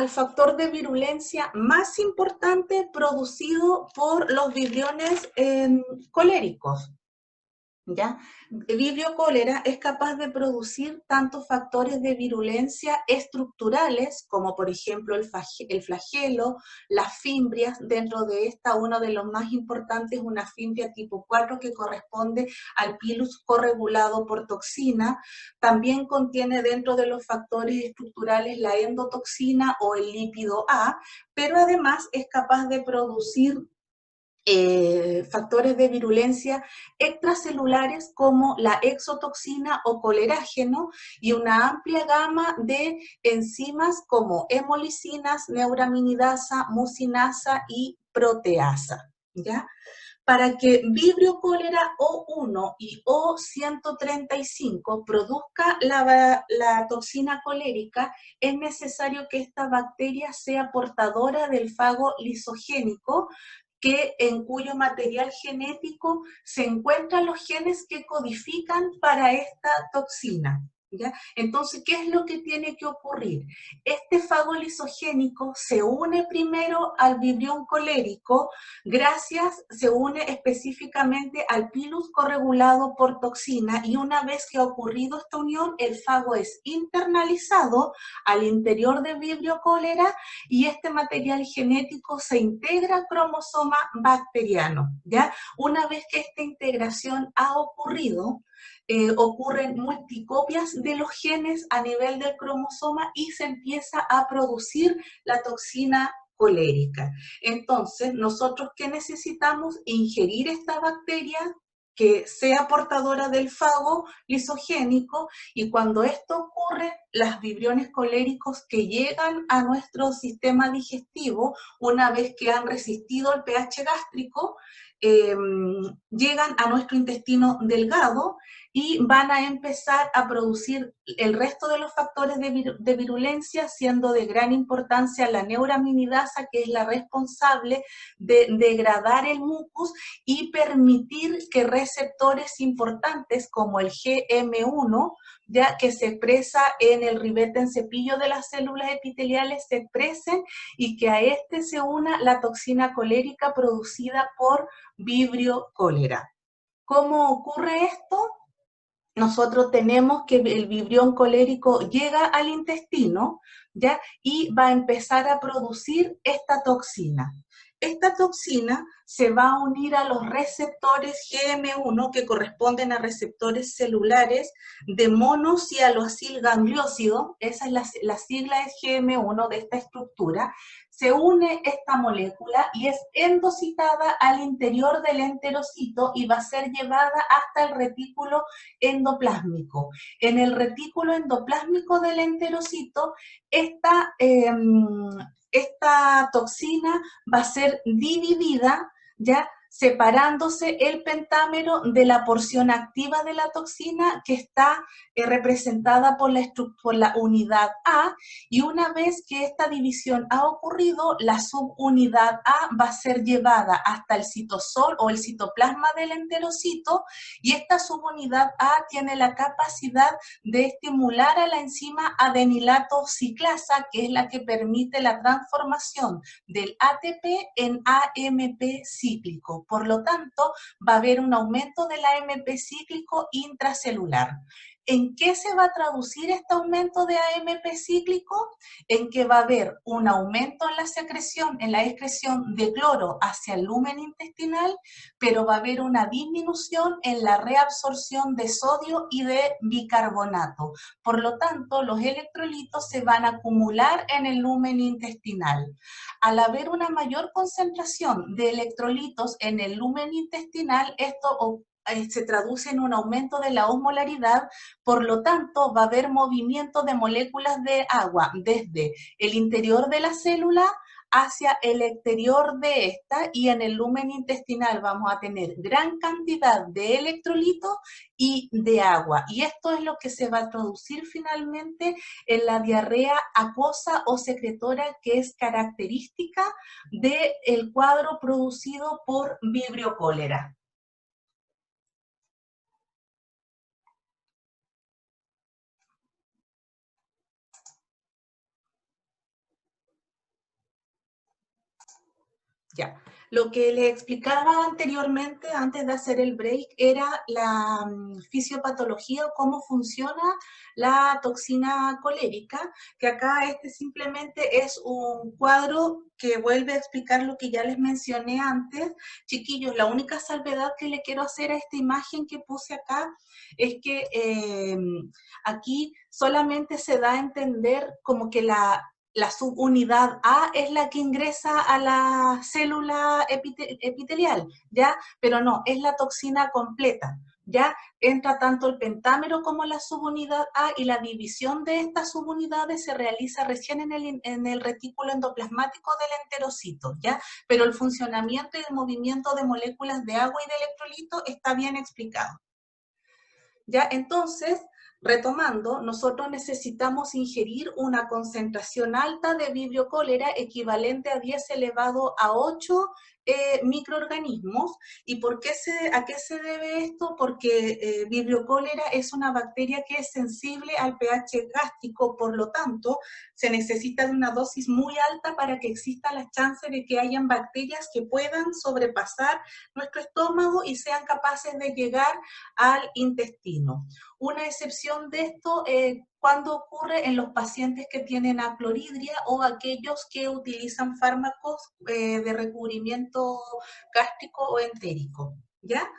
al factor de virulencia más importante producido por los vibriones coléricos. ¿Ya? Vibrio cólera es capaz de producir tanto factores de virulencia estructurales, como por ejemplo el flagelo, las fimbrias. Dentro de esta, uno de los más importantes es una fimbria tipo 4 que corresponde al pilus corregulado por toxina. También contiene dentro de los factores estructurales la endotoxina o el lípido A, pero además es capaz de producir factores de virulencia extracelulares como la exotoxina o colerágeno y una amplia gama de enzimas como hemolicinas, neuraminidasa, mucinasa y proteasa, ¿ya? Para que Vibrio cólera O1 y O135 produzca la toxina colérica, es necesario que esta bacteria sea portadora del fago lisogénico, en cuyo material genético se encuentran los genes que codifican para esta toxina, ¿ya? Entonces, ¿qué es lo que tiene que ocurrir? Este fago lisogénico se une primero al vibrión colérico, se une específicamente al pilus corregulado por toxina, y una vez que ha ocurrido esta unión, el fago es internalizado al interior del vibrio cólera y este material genético se integra al cromosoma bacteriano, ¿ya? Una vez que esta integración ha ocurrido, ocurren multicopias de los genes a nivel del cromosoma y se empieza a producir la toxina colérica. Entonces, nosotros, ¿qué necesitamos? Ingerir esta bacteria que sea portadora del fago lisogénico, y cuando esto ocurre, los vibriones coléricos que llegan a nuestro sistema digestivo, una vez que han resistido el pH gástrico, llegan a nuestro intestino delgado y van a empezar a producir el resto de los factores de virulencia, siendo de gran importancia la neuraminidasa, que es la responsable de degradar el mucus y permitir que receptores importantes como el GM1, ya que se expresa en el ribete en cepillo de las células epiteliales, se expresen y que a este se una la toxina colérica producida por Vibrio cólera. ¿Cómo ocurre esto? Nosotros tenemos que el vibrión colérico llega al intestino, ¿ya? Y va a empezar a producir esta toxina. Esta toxina se va a unir a los receptores GM1, que corresponden a receptores celulares de monocialocilgangliósido. Esa es la sigla es GM1 de esta estructura. Se une esta molécula y es endocitada al interior del enterocito y va a ser llevada hasta el retículo endoplásmico. En el retículo endoplásmico del enterocito, esta toxina va a ser dividida, ¿ya? Separándose el pentámero de la porción activa de la toxina, que está representada por la unidad A, y una vez que esta división ha ocurrido, la subunidad A va a ser llevada hasta el citosol o el citoplasma del enterocito, y esta subunidad A tiene la capacidad de estimular a la enzima adenilato ciclasa, que es la que permite la transformación del ATP en AMP cíclico. Por lo tanto, va a haber un aumento del AMP cíclico intracelular. ¿En qué se va a traducir este aumento de AMP cíclico? En que va a haber un aumento en la secreción, en la excreción de cloro hacia el lumen intestinal, pero va a haber una disminución en la reabsorción de sodio y de bicarbonato. Por lo tanto, los electrolitos se van a acumular en el lumen intestinal. Al haber una mayor concentración de electrolitos en el lumen intestinal, esto se traduce en un aumento de la osmolaridad. Por lo tanto, va a haber movimiento de moléculas de agua desde el interior de la célula hacia el exterior de esta, y en el lumen intestinal vamos a tener gran cantidad de electrolitos y de agua, y esto es lo que se va a traducir finalmente en la diarrea acuosa o secretora, que es característica del cuadro producido por Vibrio cólera. Ya, lo que le explicaba anteriormente, antes de hacer el break, era la fisiopatología o cómo funciona la toxina colérica, que acá este simplemente es un cuadro que vuelve a explicar lo que ya les mencioné antes. Chiquillos, la única salvedad que le quiero hacer a esta imagen que puse acá es que aquí solamente se da a entender como que la subunidad A es la que ingresa a la célula epitelial, ¿ya? Pero no, es la toxina completa, ¿ya? Entra tanto el pentámero como la subunidad A y la división de estas subunidades se realiza recién en el retículo endoplasmático del enterocito, ¿ya? Pero el funcionamiento y el movimiento de moléculas de agua y de electrolito está bien explicado. ¿Ya? Entonces, retomando, nosotros necesitamos ingerir una concentración alta de Vibrio cólera equivalente a 10 elevado a 8 microorganismos. ¿Y a qué se debe esto? Porque Vibrio cólera es una bacteria que es sensible al pH gástrico, por lo tanto, se necesita de una dosis muy alta para que exista la chance de que hayan bacterias que puedan sobrepasar nuestro estómago y sean capaces de llegar al intestino. Una excepción de esto cuando ocurre en los pacientes que tienen acloridria o aquellos que utilizan fármacos de recubrimiento gástrico o entérico, ¿ya?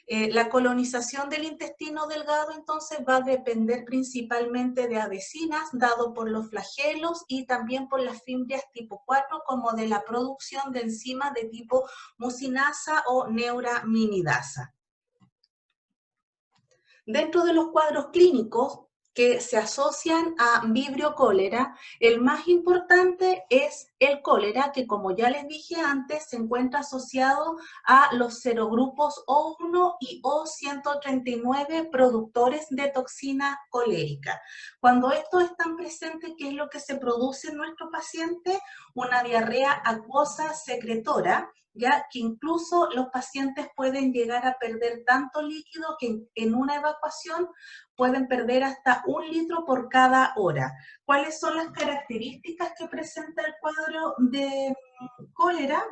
La colonización del intestino delgado entonces va a depender principalmente de avecinas, dado por los flagelos y también por las fimbrias tipo 4, como de la producción de enzimas de tipo mucinasa o neuraminidasa. Dentro de los cuadros clínicos que se asocian a vibrio cólera, el más importante es el cólera, que como ya les dije antes, se encuentra asociado a los serogrupos O1 y O139 productores de toxina colérica. Cuando estos están presentes, ¿qué es lo que se produce en nuestro paciente? Una diarrea acuosa secretora, ya que incluso los pacientes pueden llegar a perder tanto líquido que en una evacuación pueden perder hasta 1 litro por cada hora. ¿Cuáles son las características que presenta el cuadro de cólera?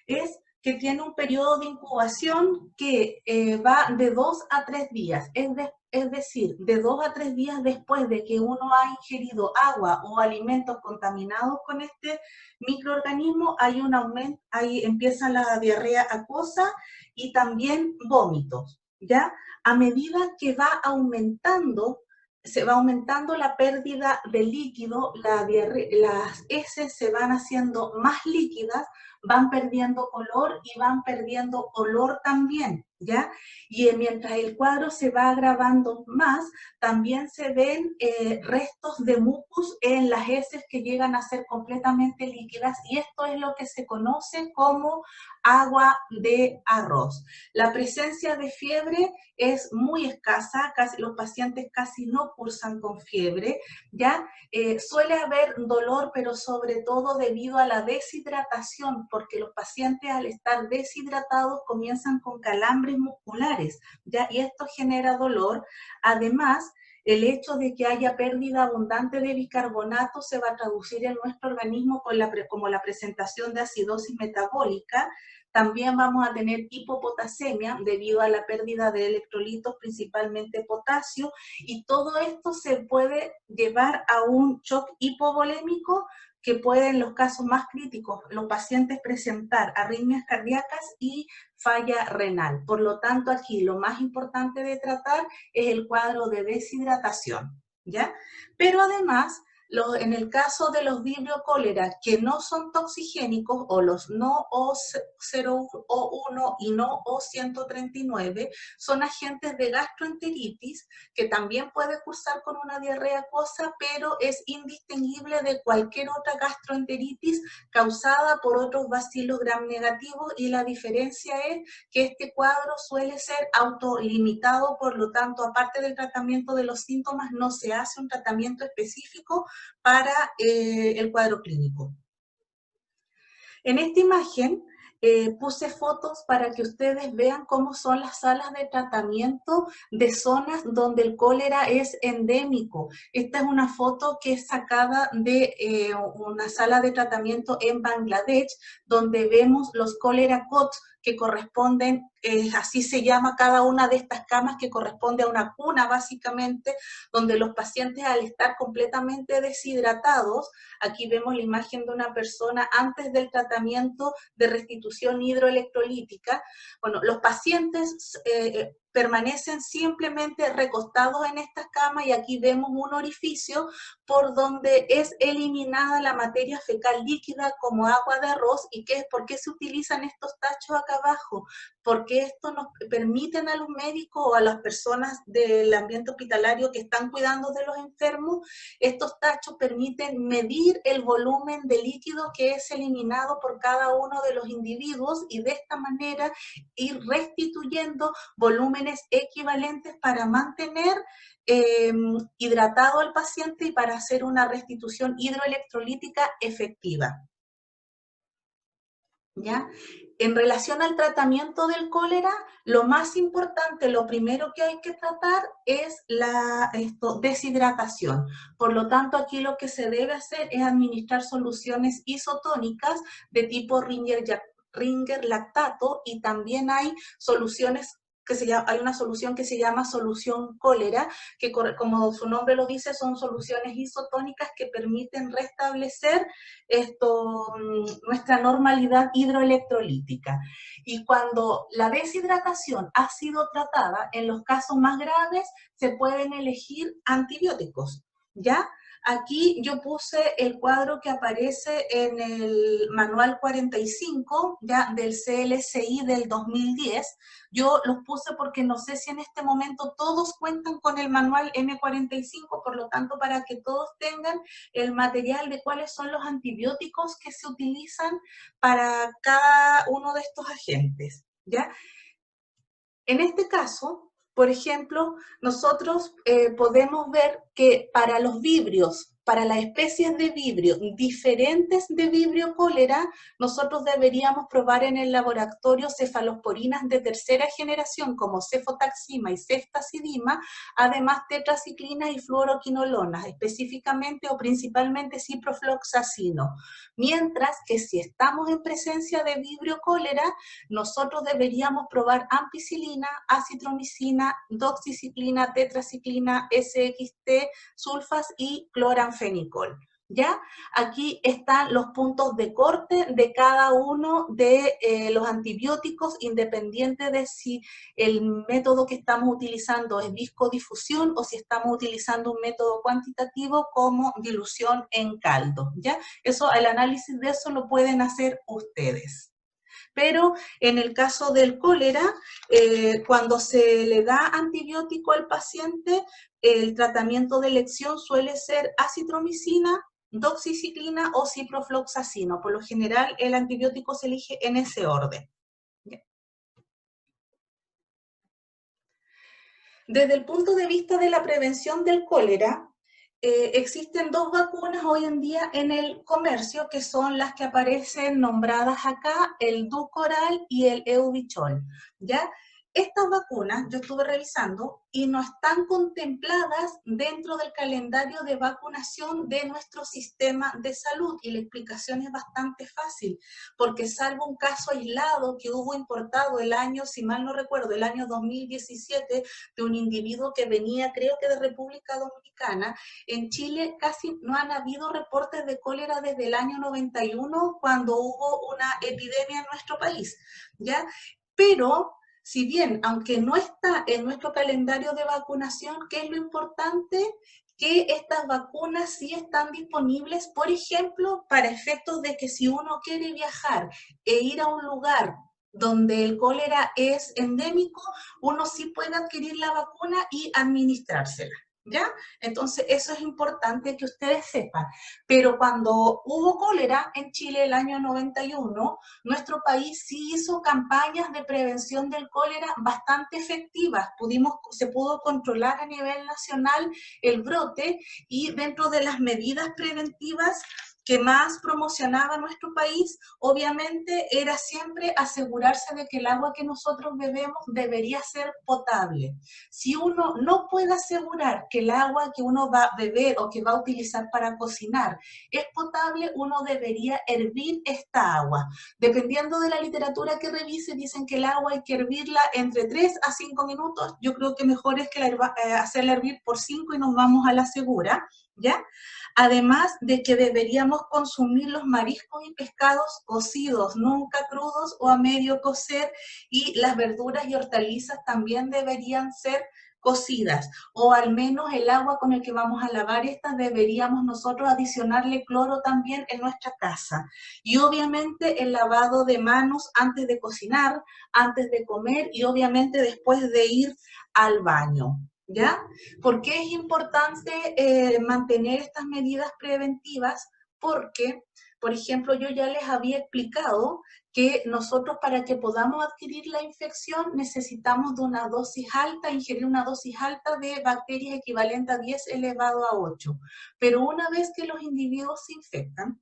Es que tiene un periodo de incubación que va de 2 a 3 días, es decir, de 2 a 3 días después de que uno ha ingerido agua o alimentos contaminados con este microorganismo, hay un aumento, ahí empieza la diarrea acuosa y también vómitos, ¿ya? A medida que va aumentando, se va aumentando la pérdida de líquido, las heces se van haciendo más líquidas, van perdiendo color y van perdiendo olor también, ¿ya? Y mientras el cuadro se va agravando más, también se ven restos de mucus en las heces que llegan a ser completamente líquidas y esto es lo que se conoce como agua de arroz. La presencia de fiebre es muy escasa, casi, los pacientes casi no cursan con fiebre, ¿ya? Suele haber dolor, pero sobre todo debido a la deshidratación, porque los pacientes al estar deshidratados comienzan con calambres musculares, ¿ya? Y esto genera dolor. Además, el hecho de que haya pérdida abundante de bicarbonato se va a traducir en nuestro organismo como la presentación de acidosis metabólica. También vamos a tener hipopotasemia debido a la pérdida de electrolitos, principalmente potasio, y todo esto se puede llevar a un shock hipovolémico que puede, en los casos más críticos, los pacientes presentar arritmias cardíacas y falla renal. Por lo tanto, aquí lo más importante de tratar es el cuadro de deshidratación, ¿ya? Pero además, en el caso de los vibrio cólera que no son toxigénicos o los no O01 y no O139 son agentes de gastroenteritis que también puede cursar con una diarrea acuosa, pero es indistinguible de cualquier otra gastroenteritis causada por otros bacilos gram negativos y la diferencia es que este cuadro suele ser autolimitado, por lo tanto, aparte del tratamiento de los síntomas, no se hace un tratamiento específico para el cuadro clínico. En esta imagen puse fotos para que ustedes vean cómo son las salas de tratamiento de zonas donde el cólera es endémico. Esta es una foto que es sacada de una sala de tratamiento en Bangladesh, donde vemos los cólera cots que corresponden, así se llama cada una de estas camas, que corresponde a una cuna básicamente, donde los pacientes, al estar completamente deshidratados, aquí vemos la imagen de una persona antes del tratamiento de restitución hidroelectrolítica. Bueno, los pacientes permanecen simplemente recostados en estas camas, y aquí vemos un orificio por donde es eliminada la materia fecal líquida como agua de arroz. ¿Y por qué se utilizan estos tachos acá abajo? Porque esto nos permiten a los médicos o a las personas del ambiente hospitalario que están cuidando de los enfermos, estos tachos permiten medir el volumen de líquido que es eliminado por cada uno de los individuos, y de esta manera ir restituyendo volúmenes equivalentes para mantener hidratado al paciente y para hacer una restitución hidroelectrolítica efectiva. ¿Ya? En relación al tratamiento del cólera, lo más importante, lo primero que hay que tratar es la deshidratación. Por lo tanto, aquí lo que se debe hacer es administrar soluciones isotónicas de tipo Ringer lactato, y también hay soluciones hay una solución que se llama solución cólera, que como su nombre lo dice, son soluciones isotónicas que permiten restablecer nuestra normalidad hidroelectrolítica. Y cuando la deshidratación ha sido tratada, en los casos más graves se pueden elegir antibióticos, ¿ya? Aquí yo puse el cuadro que aparece en el manual 45, ya, del CLSI del 2010. Yo los puse porque no sé si en este momento todos cuentan con el manual M45, por lo tanto, para que todos tengan el material de cuáles son los antibióticos que se utilizan para cada uno de estos agentes, ¿ya? En este caso, por ejemplo, nosotros podemos ver que para los vibrios, para las especies de vibrio diferentes de vibrio cólera, nosotros deberíamos probar en el laboratorio cefalosporinas de tercera generación como cefotaxima y ceftazidima, además tetraciclinas y fluoroquinolonas, específicamente o principalmente ciprofloxacino. Mientras que si estamos en presencia de vibrio cólera, nosotros deberíamos probar ampicilina, acitromicina, doxiciclina, tetraciclina, SXT, sulfas y cloranfenicol. ¿Ya? Aquí están los puntos de corte de cada uno de los antibióticos, independiente de si el método que estamos utilizando es viscodifusión o si estamos utilizando un método cuantitativo como dilución en caldo, ¿ya? Eso, el análisis de eso lo pueden hacer ustedes. Pero en el caso del cólera, cuando se le da antibiótico al paciente, el tratamiento de elección suele ser acitromicina, doxiciclina o ciprofloxacino. Por lo general, el antibiótico se elige en ese orden. Desde el punto de vista de la prevención del cólera, existen dos vacunas hoy en día en el comercio, que son las que aparecen nombradas acá, el Dukoral y el Euvechol, ¿ya? Estas vacunas, yo estuve revisando, y no están contempladas dentro del calendario de vacunación de nuestro sistema de salud, y la explicación es bastante fácil, porque salvo un caso aislado que hubo importado el año, si mal no recuerdo, el año 2017, de un individuo que venía, creo que de República Dominicana, en Chile casi no han habido reportes de cólera desde el año 91, cuando hubo una epidemia en nuestro país, ¿ya? Pero, si bien, aunque no está en nuestro calendario de vacunación, ¿qué es lo importante? Que estas vacunas sí están disponibles, por ejemplo, para efectos de que si uno quiere viajar e ir a un lugar donde el cólera es endémico, uno sí puede adquirir la vacuna y administrársela, ¿ya? Entonces, eso es importante que ustedes sepan. Pero cuando hubo cólera en Chile el año 91, nuestro país sí hizo campañas de prevención del cólera bastante efectivas. Se pudo controlar a nivel nacional el brote, y dentro de las medidas preventivas que más promocionaba nuestro país, obviamente era siempre asegurarse de que el agua que nosotros bebemos debería ser potable. Si uno no puede asegurar que el agua que uno va a beber o que va a utilizar para cocinar es potable, uno debería hervir esta agua. Dependiendo de la literatura que revise, dicen que el agua hay que hervirla entre 3 a 5 minutos. Yo creo que mejor es que hacerla hervir por 5 y nos vamos a la segura, ¿ya? Además de que deberíamos consumir los mariscos y pescados cocidos, nunca crudos o a medio cocer, y las verduras y hortalizas también deberían ser cocidas, o al menos el agua con el que vamos a lavar estas deberíamos nosotros adicionarle cloro también en nuestra casa. Y obviamente el lavado de manos antes de cocinar, antes de comer y obviamente después de ir al baño. ¿Ya? ¿Por qué es importante mantener estas medidas preventivas? Porque, por ejemplo, yo ya les había explicado que nosotros para que podamos adquirir la infección necesitamos de una dosis alta, ingerir una dosis alta de bacterias equivalente a 10 elevado a 8. Pero una vez que los individuos se infectan,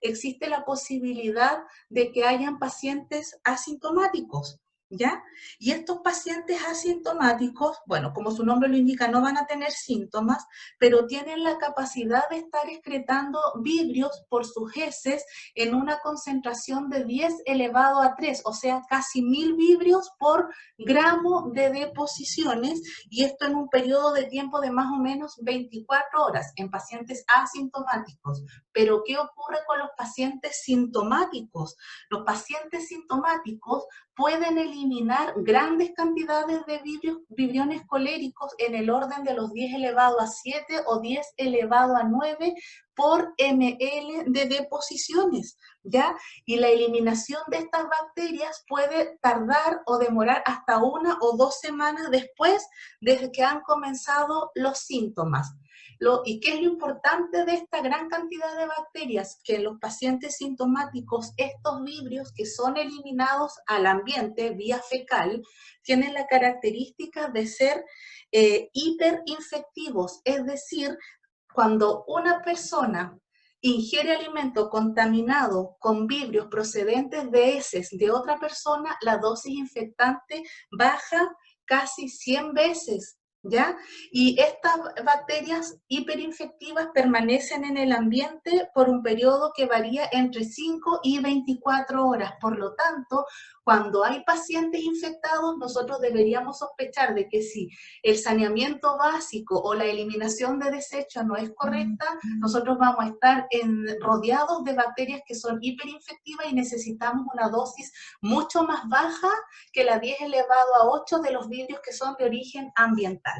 existe la posibilidad de que hayan pacientes asintomáticos, ¿ya? Y estos pacientes asintomáticos, bueno, como su nombre lo indica, no van a tener síntomas, pero tienen la capacidad de estar excretando vibrios por sus heces en una concentración de 10 elevado a 3, o sea, casi 1000 vibrios por gramo de deposiciones, y esto en un periodo de tiempo de más o menos 24 horas en pacientes asintomáticos. Pero ¿qué ocurre con los pacientes sintomáticos? Los pacientes sintomáticos pueden eliminar grandes cantidades de vibriones coléricos en el orden de los 10 elevado a 7 o 10 elevado a 9 por ml de deposiciones, ¿ya? Y la eliminación de estas bacterias puede tardar o demorar hasta 1 o 2 semanas después de que han comenzado los síntomas. ¿Y qué es lo importante de esta gran cantidad de bacterias? Que en los pacientes sintomáticos estos vibrios que son eliminados al ambiente vía fecal tienen la característica de ser hiperinfectivos, es decir, cuando una persona ingiere alimento contaminado con vibrios procedentes de heces de otra persona, la dosis infectante baja casi 100 veces, ¿ya? Y estas bacterias hiperinfectivas permanecen en el ambiente por un periodo que varía entre 5 y 24 horas. Por lo tanto, cuando hay pacientes infectados, nosotros deberíamos sospechar de que si el saneamiento básico o la eliminación de desechos no es correcta, nosotros vamos a estar rodeados de bacterias que son hiperinfectivas y necesitamos una dosis mucho más baja que la 10 elevado a 8 de los vidrios que son de origen ambiental.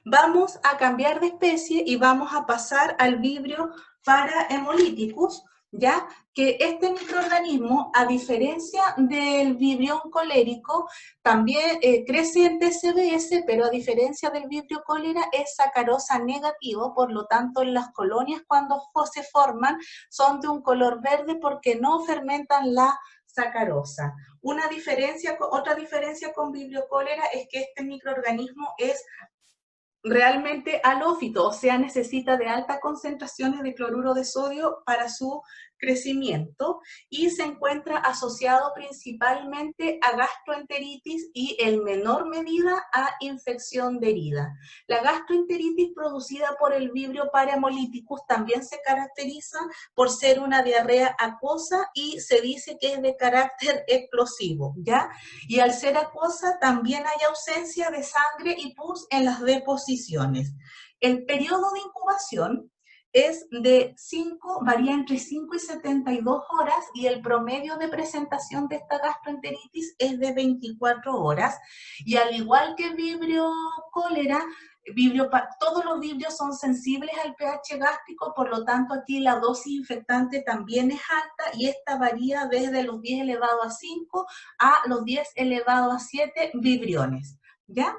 Vamos a cambiar de especie y vamos a pasar al Vibrio parahemolyticus, ya que este microorganismo, a diferencia del vibrión colérico, también crece en TCBS, pero a diferencia del vibrio cólera es sacarosa negativo, por lo tanto en las colonias cuando se forman son de un color verde porque no fermentan la sacarosa. Otra diferencia con vibrio cólera es que este microorganismo es realmente halófito, o sea, necesita de altas concentraciones de cloruro de sodio para su crecimiento y se encuentra asociado principalmente a gastroenteritis y en menor medida a infección de herida. La gastroenteritis producida por el Vibrio parahemolyticus también se caracteriza por ser una diarrea acuosa y se dice que es de carácter explosivo, ¿ya? Y al ser acuosa también hay ausencia de sangre y pus en las deposiciones. El periodo de incubación es varía entre 5 y 72 horas y el promedio de presentación de esta gastroenteritis es de 24 horas. Y al igual que el vibrio cólera, todos los vibrios son sensibles al pH gástrico, por lo tanto aquí la dosis infectante también es alta y esta varía desde los 10 elevado a 5 a los 10 elevado a 7 vibriones, ¿ya?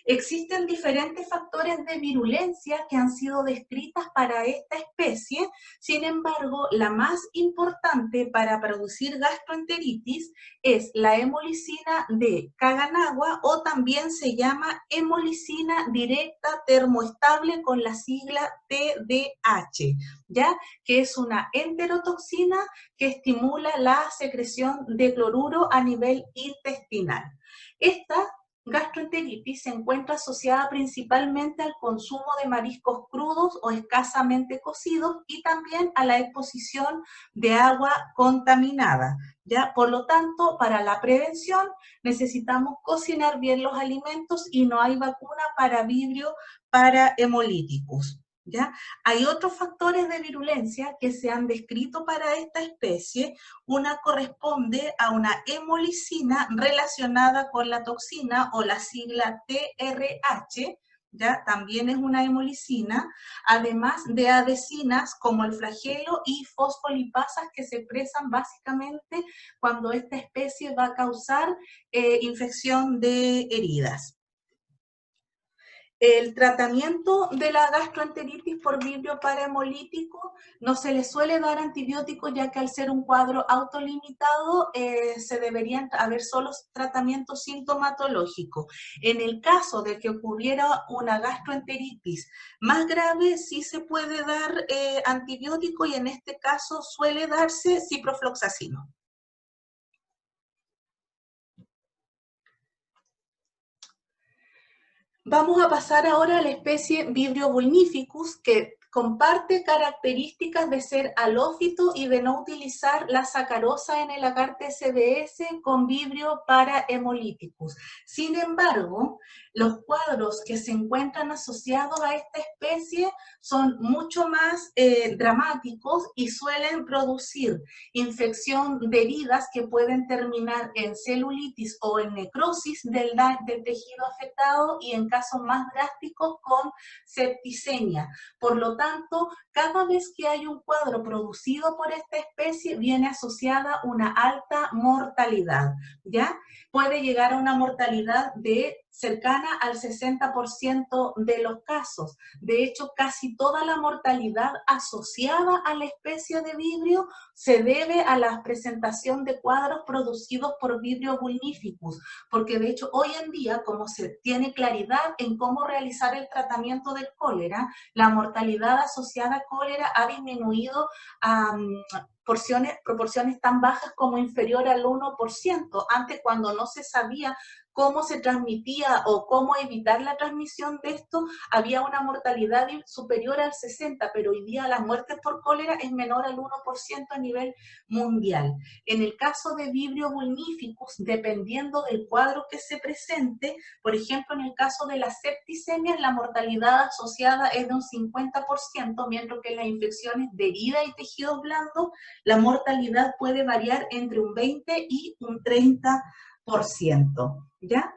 Existen diferentes factores de virulencia que han sido descritas para esta especie, sin embargo, la más importante para producir gastroenteritis es la hemolicina de Kaganagua, o también se llama hemolicina directa termoestable con la sigla TDH, ¿ya? Que es una enterotoxina que estimula la secreción de cloruro a nivel intestinal. Esta gastroenteritis se encuentra asociada principalmente al consumo de mariscos crudos o escasamente cocidos y también a la exposición de agua contaminada, ¿ya? Por lo tanto, para la prevención necesitamos cocinar bien los alimentos y no hay vacuna para Vibrio para hemolíticos, ¿ya? Hay otros factores de virulencia que se han descrito para esta especie. Una corresponde a una hemolicina relacionada con la toxina o la sigla TRH, ¿ya? También es una hemolicina, además de adhesinas como el flagelo y fosfolipasas que se expresan básicamente cuando esta especie va a causar infección de heridas. El tratamiento de la gastroenteritis por Vibrio parahemolítico no se le suele dar antibióticos, ya que al ser un cuadro autolimitado se deberían haber solo tratamientos sintomatológicos. En el caso de que ocurriera una gastroenteritis más grave, sí se puede dar antibiótico, y en este caso suele darse ciprofloxacino. Vamos a pasar ahora a la especie Vibrio vulnificus, que comparte características de ser halófito y de no utilizar la sacarosa en el agar TSDS con Vibrio parahemolíticus. Sin embargo, los cuadros que se encuentran asociados a esta especie son mucho más dramáticos y suelen producir infección de heridas que pueden terminar en celulitis o en necrosis del tejido afectado, y en casos más drásticos con septicemia. Por lo tanto, cada vez que hay un cuadro producido por esta especie, viene asociada una alta mortalidad, ¿ya? Puede llegar a una mortalidad de cercana al 60% de los casos. De hecho, casi toda la mortalidad asociada a la especie de Vibrio se debe a la presentación de cuadros producidos por Vibrio vulnificus, porque de hecho hoy en día, como se tiene claridad en cómo realizar el tratamiento del cólera, la mortalidad asociada a cólera ha disminuido a proporciones tan bajas como inferior al 1%. Antes, cuando no se sabía cómo se transmitía o cómo evitar la transmisión de esto, había una mortalidad superior al 60%, pero hoy día las muertes por cólera es menor al 1% a nivel mundial. En el caso de Vibrio vulnificus, dependiendo del cuadro que se presente, por ejemplo, en el caso de las septicemias, la mortalidad asociada es de un 50%, mientras que en las infecciones de herida y tejidos blandos, la mortalidad puede variar entre un 20 y un 30%, ¿ya?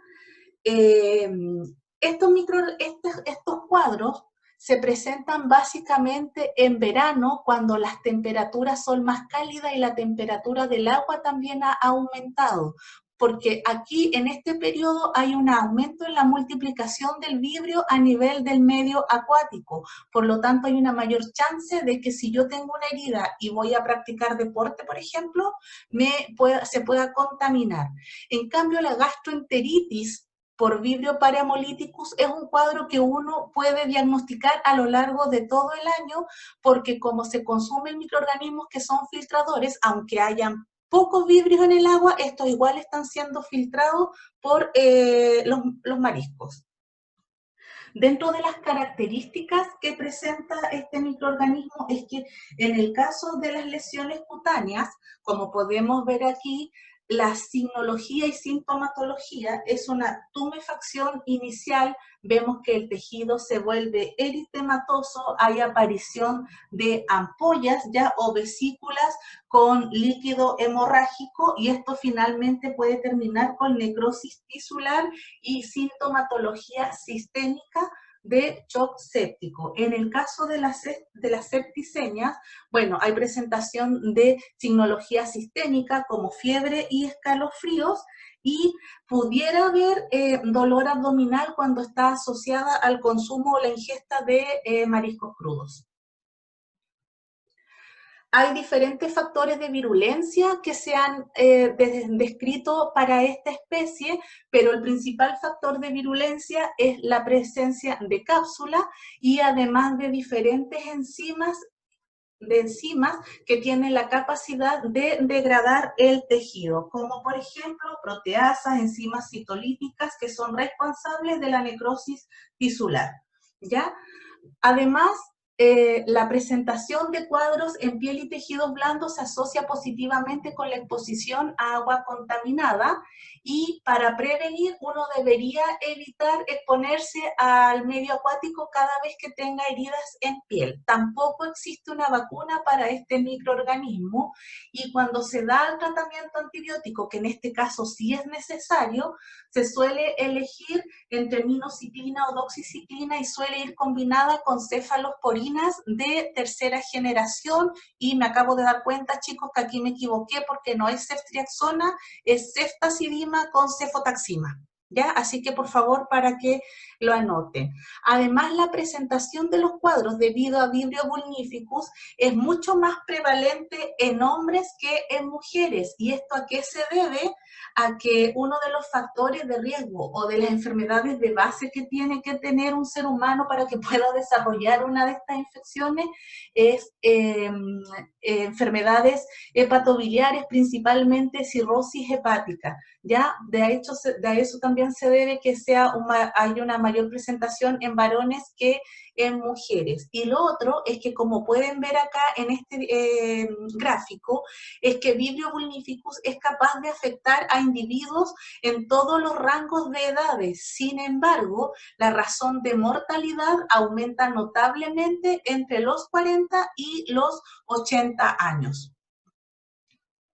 Estos cuadros se presentan básicamente en verano, cuando las temperaturas son más cálidas y la temperatura del agua también ha aumentado, porque aquí en este periodo hay un aumento en la multiplicación del vibrio a nivel del medio acuático. Por lo tanto, hay una mayor chance de que si yo tengo una herida y voy a practicar deporte, por ejemplo, se pueda contaminar. En cambio, la gastroenteritis por Vibrio parahemolíticus es un cuadro que uno puede diagnosticar a lo largo de todo el año, porque como se consumen microorganismos que son filtradores, aunque hayan pocos vibrios en el agua, estos igual están siendo filtrados por los mariscos. Dentro de las características que presenta este microorganismo es que en el caso de las lesiones cutáneas, como podemos ver aquí, la signología y sintomatología es una tumefacción inicial. Vemos que el tejido se vuelve eritematoso, hay aparición de ampollas ya o vesículas con líquido hemorrágico, y esto finalmente puede terminar con necrosis tisular y sintomatología sistémica de shock séptico. En el caso de las septicemias, bueno, hay presentación de signología sistémica como fiebre y escalofríos. y pudiera haber dolor abdominal cuando está asociada al consumo o la ingesta de mariscos crudos. Hay diferentes factores de virulencia que se han descrito para esta especie, pero el principal factor de virulencia es la presencia de cápsula y además de diferentes enzimas que tienen la capacidad de degradar el tejido, como por ejemplo proteasas, enzimas citolíticas que son responsables de la necrosis tisular, ¿ya? Además, la presentación de cuadros en piel y tejidos blandos se asocia positivamente con la exposición a agua contaminada y para prevenir uno debería evitar exponerse al medio acuático cada vez que tenga heridas en piel. Tampoco existe una vacuna para este microorganismo y cuando se da el tratamiento antibiótico, que en este caso sí es necesario, se suele elegir entre minoxidilina o doxiciclina y suele ir combinada con cefalosporinas de tercera generación y me acabo de dar cuenta, chicos, que aquí me equivoqué porque no es ceftriaxona, es ceftazidima con cefotaxima. ¿Ya? Así que por favor para que lo anoten. Además la presentación de los cuadros debido a Vibrio vulnificus es mucho más prevalente en hombres que en mujeres. ¿Y esto a qué se debe? A que uno de los factores de riesgo o de las enfermedades de base que tiene que tener un ser humano para que pueda desarrollar una de estas infecciones es enfermedades hepatobiliares, principalmente cirrosis hepática. ¿Ya? De eso también se debe que hay una mayor presentación en varones que en mujeres. Y lo otro es que, como pueden ver acá en este gráfico, es que Vibrio vulnificus es capaz de afectar a individuos en todos los rangos de edades. Sin embargo, la razón de mortalidad aumenta notablemente entre los 40 y los 80 años.